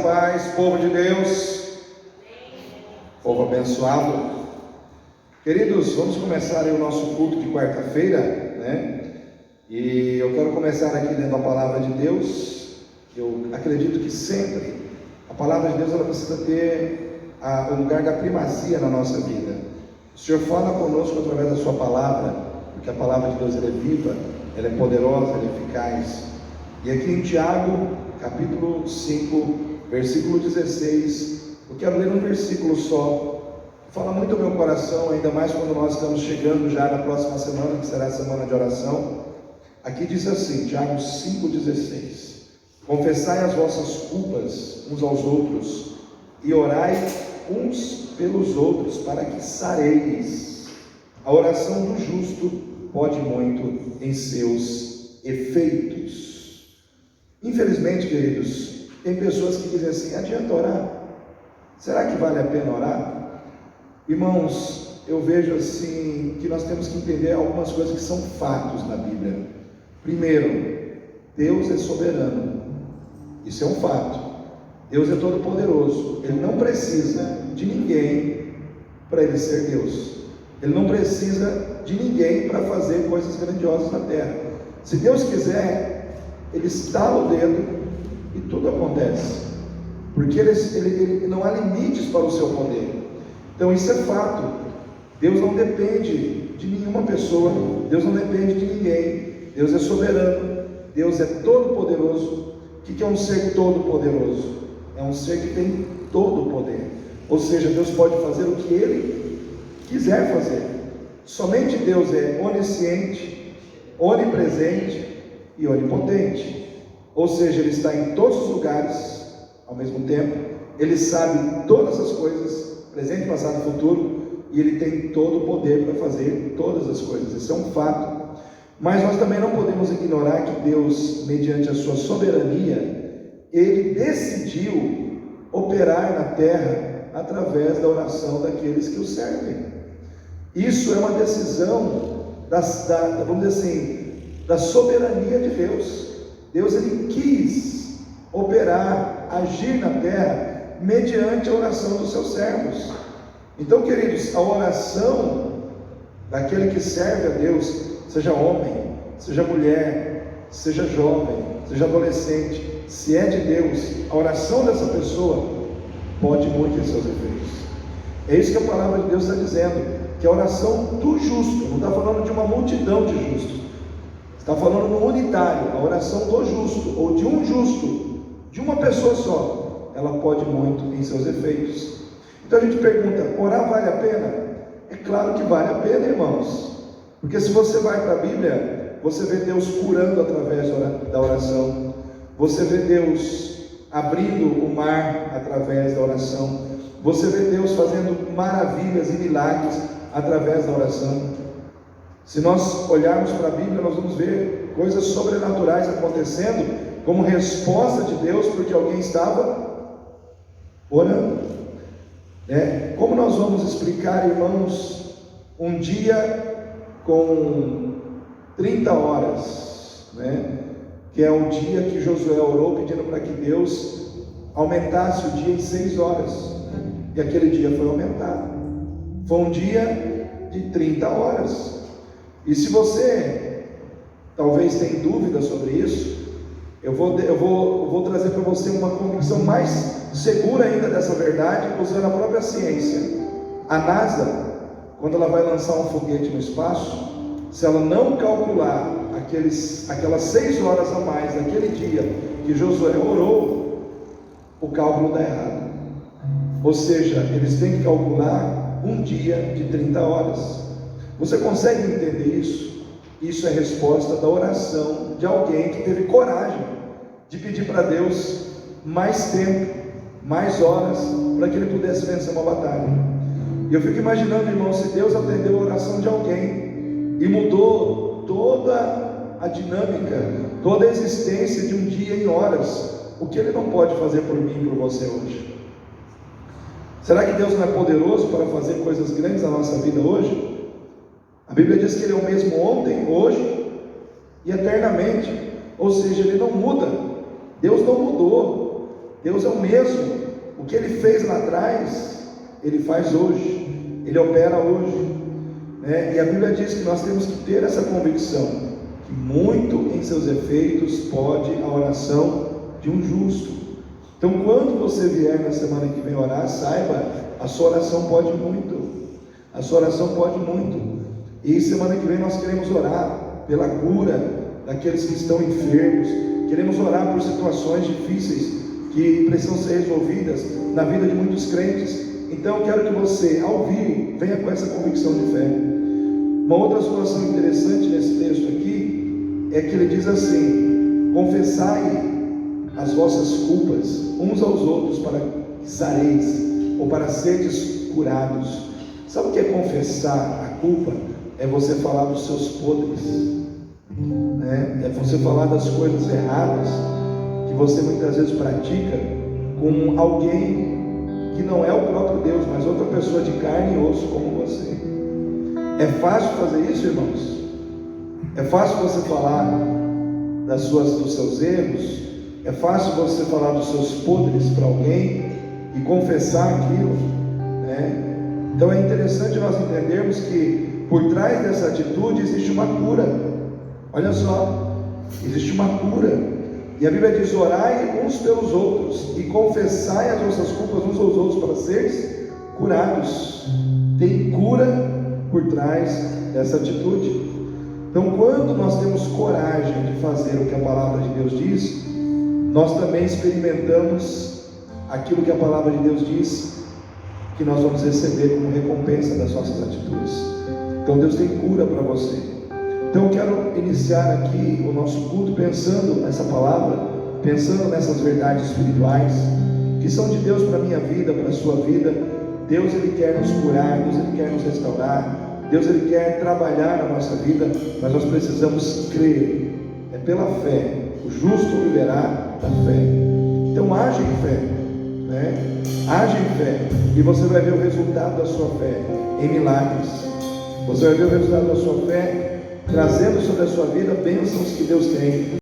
paz, povo de Deus, povo abençoado. Queridos, vamos começar aí o nosso culto de quarta-feira, né? E eu quero começar aqui lendo a palavra de Deus. Eu acredito que sempre a palavra de Deus ela precisa ter o lugar da primazia na nossa vida. O Senhor fala conosco através da sua palavra, porque a palavra de Deus ela é viva, ela é poderosa, ela é eficaz. E aqui em Tiago, capítulo 5, versículo 16, eu quero ler um versículo só, que fala muito ao meu coração, ainda mais quando nós estamos chegando já na próxima semana, que será a semana de oração. Aqui diz assim, Tiago 5,16: confessai as vossas culpas uns aos outros, e orai uns pelos outros, para que sareis. A oração do justo pode muito em seus efeitos. Infelizmente, queridos, tem pessoas que dizem assim: adianta orar? Será que vale a pena orar? Irmãos, eu vejo assim que nós temos que entender algumas coisas que são fatos na Bíblia. Primeiro, Deus é soberano, isso é um fato. Deus é todo poderoso, Ele não precisa de ninguém para Ele ser Deus. Ele não precisa de ninguém para fazer coisas grandiosas na terra. Se Deus quiser, Ele estala o dedo e tudo acontece, porque ele não há limites para o seu poder. Então isso é fato. Deus não depende de nenhuma pessoa, Deus não depende de ninguém. Deus é soberano, Deus é todo poderoso. O que é um ser todo poderoso? É um ser que tem todo o poder, ou seja, Deus pode fazer o que Ele quiser fazer. Somente Deus é onisciente, onipresente e onipotente, ou seja, Ele está em todos os lugares ao mesmo tempo. Ele sabe todas as coisas, presente, passado e futuro, e Ele tem todo o poder para fazer todas as coisas. Isso é um fato. Mas nós também não podemos ignorar que Deus, mediante a sua soberania, Ele decidiu operar na terra através da oração daqueles que o servem. Isso é uma decisão vamos dizer assim, da soberania de Deus. Deus ele quis operar, agir na terra mediante a oração dos seus servos. Então, queridos, a oração daquele que serve a Deus, seja homem, seja mulher, seja jovem, seja adolescente, se é de Deus, a oração dessa pessoa pode muito em seus efeitos. É isso que a palavra de Deus está dizendo, que a oração do justo, não está falando de uma multidão de justos, está falando no unitário, a oração do justo, ou de um justo, de uma pessoa só, ela pode muito em seus efeitos. Então a gente pergunta: orar vale a pena? É claro que vale a pena, irmãos, porque se você vai para a Bíblia, você vê Deus curando através da oração, você vê Deus abrindo o mar através da oração, você vê Deus fazendo maravilhas e milagres através da oração. Se nós olharmos para a Bíblia, nós vamos ver coisas sobrenaturais acontecendo como resposta de Deus, porque alguém estava orando. Como nós vamos explicar, irmãos, um dia com 30 horas, que é o dia que Josué orou pedindo para que Deus aumentasse o dia em 6 horas, e aquele dia foi aumentado. Foi um dia de 30 horas. E se você talvez tenha dúvida sobre isso, eu vou trazer para você uma convicção mais segura ainda dessa verdade, usando a própria ciência. A NASA, quando ela vai lançar um foguete no espaço, se ela não calcular aquelas 6 horas a mais naquele dia que Josué orou, o cálculo dá errado. Ou seja, eles têm que calcular um dia de 30 horas. Você consegue entender isso? Isso é resposta da oração de alguém que teve coragem de pedir para Deus mais tempo, mais horas, para que ele pudesse vencer uma batalha. E eu fico imaginando, irmão, se Deus atendeu a oração de alguém e mudou toda a dinâmica, toda a existência de um dia em horas, o que Ele não pode fazer por mim e por você hoje? Será que Deus não é poderoso para fazer coisas grandes na nossa vida hoje? A Bíblia diz que Ele é o mesmo ontem, hoje e eternamente, ou seja, Ele não muda. Deus não mudou. Deus é o mesmo. O que Ele fez lá atrás, Ele faz hoje, Ele opera hoje, né? E a Bíblia diz que nós temos que ter essa convicção, que muito em seus efeitos pode a oração de um justo. Então, quando você vier na semana que vem orar, saiba, a sua oração pode muito, a sua oração pode muito. E semana que vem nós queremos orar pela cura daqueles que estão enfermos, queremos orar por situações difíceis que precisam ser resolvidas na vida de muitos crentes. Então eu quero que você, ao vir, venha com essa convicção de fé. Uma outra situação interessante nesse texto aqui é que ele diz assim: confessai as vossas culpas uns aos outros para que sareis, ou para seres curados. Sabe o que é confessar a culpa? É você falar dos seus podres, né? É você falar das coisas erradas que você muitas vezes pratica com alguém que não é o próprio Deus, mas outra pessoa de carne e osso como você. É fácil fazer isso, irmãos? É fácil você falar dos seus erros? É fácil você falar dos seus podres para alguém e confessar aquilo, né? Então é interessante nós entendermos que por trás dessa atitude existe uma cura. Olha só, existe uma cura. E a Bíblia diz: orai uns pelos outros e confessai as vossas culpas uns aos outros para seres curados. Tem cura por trás dessa atitude. Então, quando nós temos coragem de fazer o que a palavra de Deus diz, nós também experimentamos aquilo que a palavra de Deus diz que nós vamos receber como recompensa das nossas atitudes. Então Deus tem cura para você. Então eu quero iniciar aqui o nosso culto pensando nessa palavra, pensando nessas verdades espirituais que são de Deus para a minha vida, para a sua vida. Deus, Ele quer nos curar, Deus, Ele quer nos restaurar, Deus, Ele quer trabalhar na nossa vida, mas nós precisamos crer. É pela fé. O justo viverá da fé. Então age em fé, né? Age em fé, e você vai ver o resultado da sua fé em milagres. Você vai ver o resultado da sua fé trazendo sobre a sua vida bênçãos que Deus tem